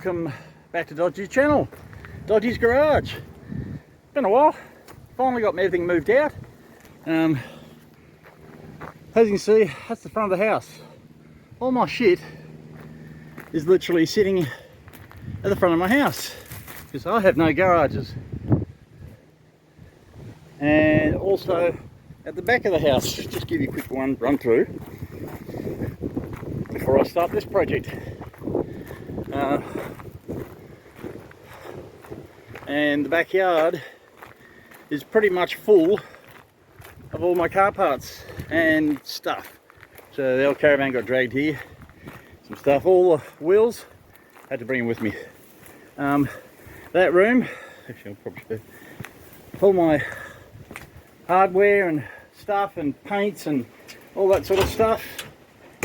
welcome back to Dodgy's channel, Dodgy's Garage. Been a while, finally got everything moved out. As you can see, that's the front of the house. All my shit is literally sitting at the front of my house because I have no garages. And also at the back of the house, just give you a quick run through before I start this project. And the backyard is pretty much full of all my car parts and stuff. So the old caravan got dragged here, some stuff, all the wheels, had to bring them with me. That room, actually I'll probably show all my hardware and stuff and paints and all that sort of stuff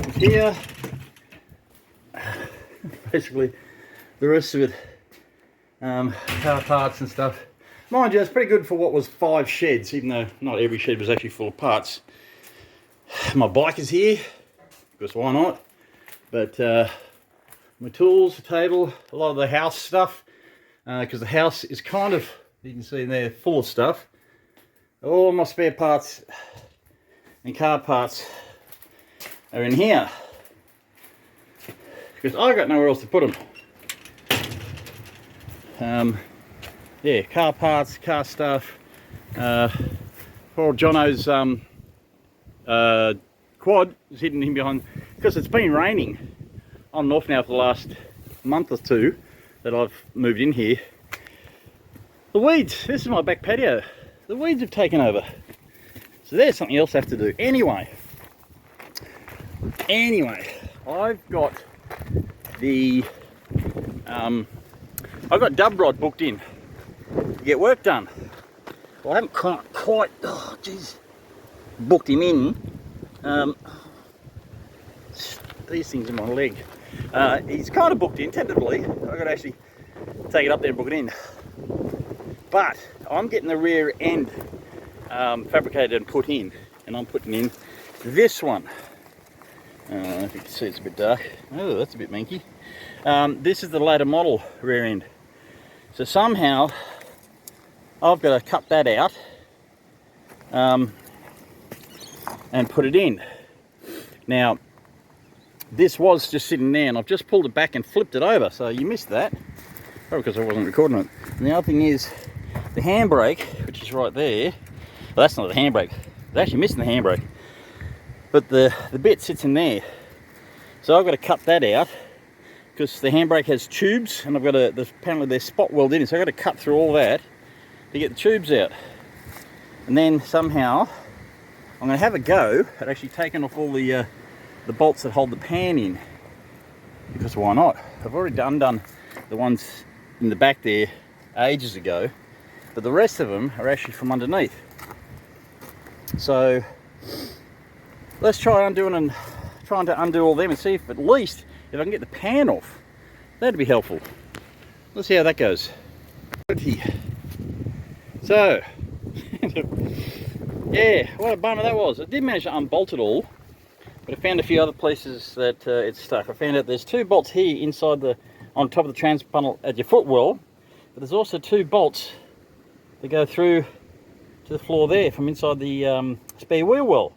is here. Basically the rest of it, car parts and stuff. Mind you, it's pretty good for what was 5 sheds, even though not every shed was actually full of parts. My bike is here, because why not? But my tools, the table, a lot of the house stuff, because the house is kind of, you can see in there, full of stuff. All my spare parts and car parts are in here, because I got nowhere else to put them. Yeah, car parts, car stuff. Poor Jono's quad is hidden in behind, because it's been raining on and off now for the last month or two that I've moved in here. The weeds, this is my back patio. The weeds have taken over. So there's something else I have to do. Anyway, I've got the I've got dubrod booked in to get work done. Well, I haven't quite, oh jeez, booked him in. These things in my leg. He's kind of booked in tentatively. I've got to actually take it up there and book it in. But I'm getting the rear end fabricated and put in, and I'm putting in this one. I don't know if you can see, it's a bit dark. Oh, that's a bit manky. This is the later model rear end. So somehow I've got to cut that out and put it in. Now, this was just sitting there and I've just pulled it back and flipped it over, so you missed that. Probably because I wasn't recording it. And the other thing is the handbrake, which is right there. Well, that's not the handbrake. It's actually missing the handbrake. But the bit sits in there. So I've got to cut that out because the handbrake has tubes and I've got to, apparently they're spot welded in, so I've got to cut through all that to get the tubes out. And then somehow I'm going to have a go at actually taking off all the bolts that hold the pan in, because why not? I've already undone the ones in the back there ages ago, but the rest of them are actually from underneath. So let's try trying to undo all them and see if at least if I can get the pan off. That'd be helpful. Let's see how that goes. So yeah, what a bummer that was. I did manage to unbolt it all, but I found a few other places that it's stuck. I found out there's 2 bolts here inside on top of the transpondal at your footwell, but there's also 2 bolts that go through to the floor there from inside the spare wheel well.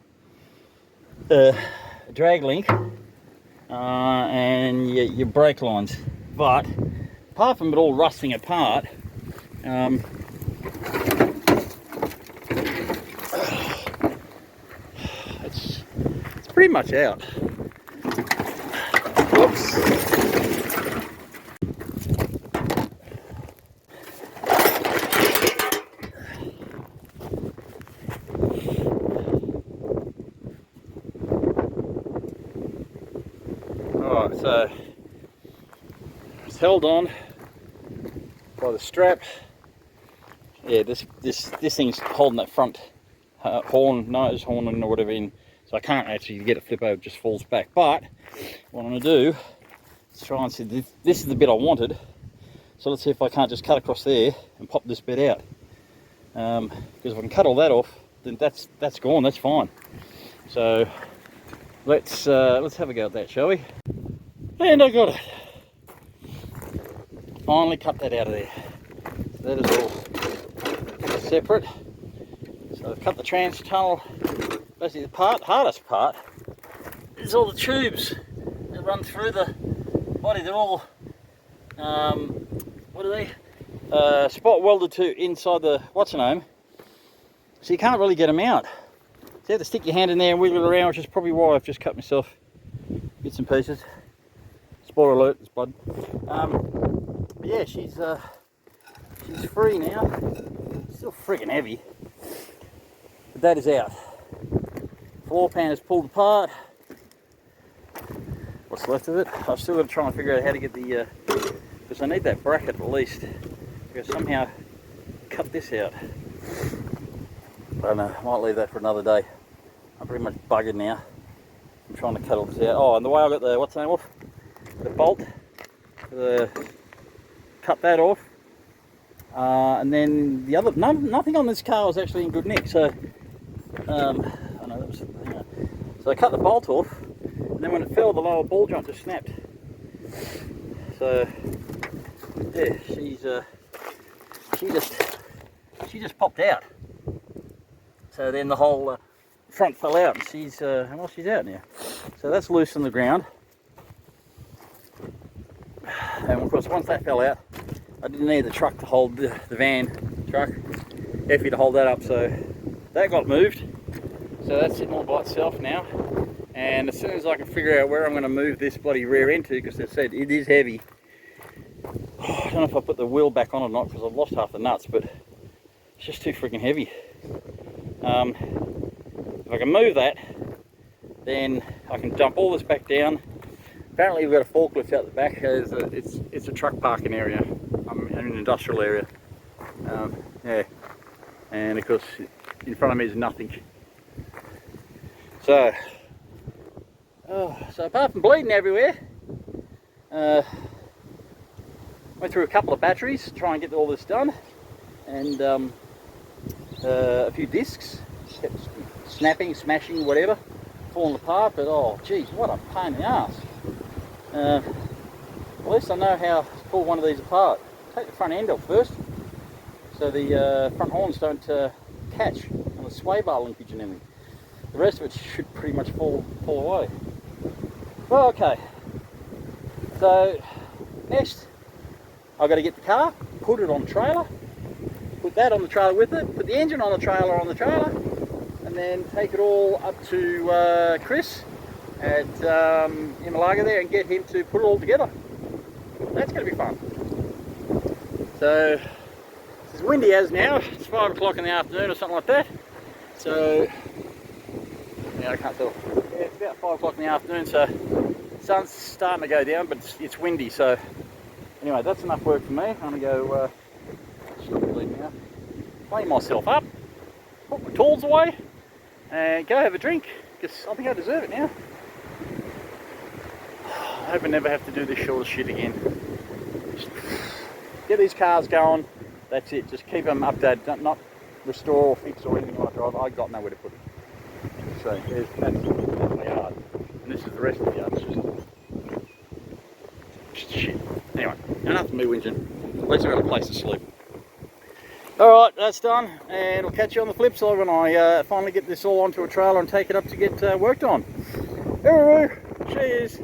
Drag link and your brake lines. But apart from it all rusting apart, it's pretty much out. Oops. Alright, so it's held on by the strap. Yeah, this thing's holding that front nose horn or whatever in, so I can't actually get it flip over, it just falls back. But what I'm going to do is try and see, this is the bit I wanted, so let's see if I can't just cut across there and pop this bit out, because if I can cut all that off, then that's gone, that's fine. So let's have a go at that, shall we? And I got it. finally cut that out of there. So that is all separate. So I've cut the trans tunnel. Basically the hardest part is all the tubes that run through the body. They're all, what are they? Spot welded to inside the what's-her-name. So you can't really get them out. So you have to stick your hand in there and wiggle it around, which is probably why I've just cut myself bits and pieces. Spoiler alert, it's blood. But yeah, she's free now. Still friggin' heavy. But that is out. Floor pan is pulled apart. What's left of it? I've still got to try and figure out how to get the, because I need that bracket at least. Because somehow cut this out. I don't know, I might leave that for another day. I'm pretty much buggered now. I'm trying to cut all this out. Oh, and the way I got the, what's the name off? The bolt. Cut that off. And then the other, nothing on this car was actually in good nick. So, I know that was, so I cut the bolt off, and then when it fell, the lower ball joint just snapped. So, yeah, she just popped out. So then the whole front fell out, and she's out now. So that's loose on the ground. And of course, once that fell out, I didn't need the truck to hold the van truck, heavy to hold that up. So that got moved. So that's sitting all by itself now. And as soon as I can figure out where I'm going to move this bloody rear end to, because they said it is heavy. Oh, I don't know if I put the wheel back on or not, because I've lost half the nuts, but it's just too freaking heavy. If I can move that, then I can dump all this back down. Apparently we've got a forklift out the back. It's a truck parking area. I'm in an industrial area. Yeah, and of course in front of me is nothing. So, so apart from bleeding everywhere, went through a couple of batteries to try and get all this done, and a few discs, kept snapping, smashing, whatever, falling apart. But oh geez, what a pain in the ass. At least I know how to pull one of these apart. Take the front end off first, so the front horns don't catch on the sway bar linkage and everything. The rest of it should pretty much fall away. Well, okay. So next, I've got to get the car, put it on the trailer, put that on the trailer with it, put the engine on the trailer, and then take it all up to Chris at Imalaga there and get him to put it all together. That's going to be fun. So it's as windy as now. It's 5 o'clock in the afternoon or something like that. So yeah, I can't tell. Yeah, it's about 5 o'clock in the afternoon, so the sun's starting to go down, but it's windy. So anyway, that's enough work for me. I'm going to go stop bleeding now, clean myself up, put my tools away, and go have a drink, because I think I deserve it now. I hope I never have to do this sort of shit again. Just get these cars going, that's it. Just keep them updated, not restore or fix or anything like that. I've got nowhere to put it. So that's my yard, and this is the rest of the yard. It's just shit. Anyway, enough of me whinging. At least I've got a place to sleep. Alright, that's done, and I'll catch you on the flip side when I finally get this all onto a trailer and take it up to get worked on. Cheers!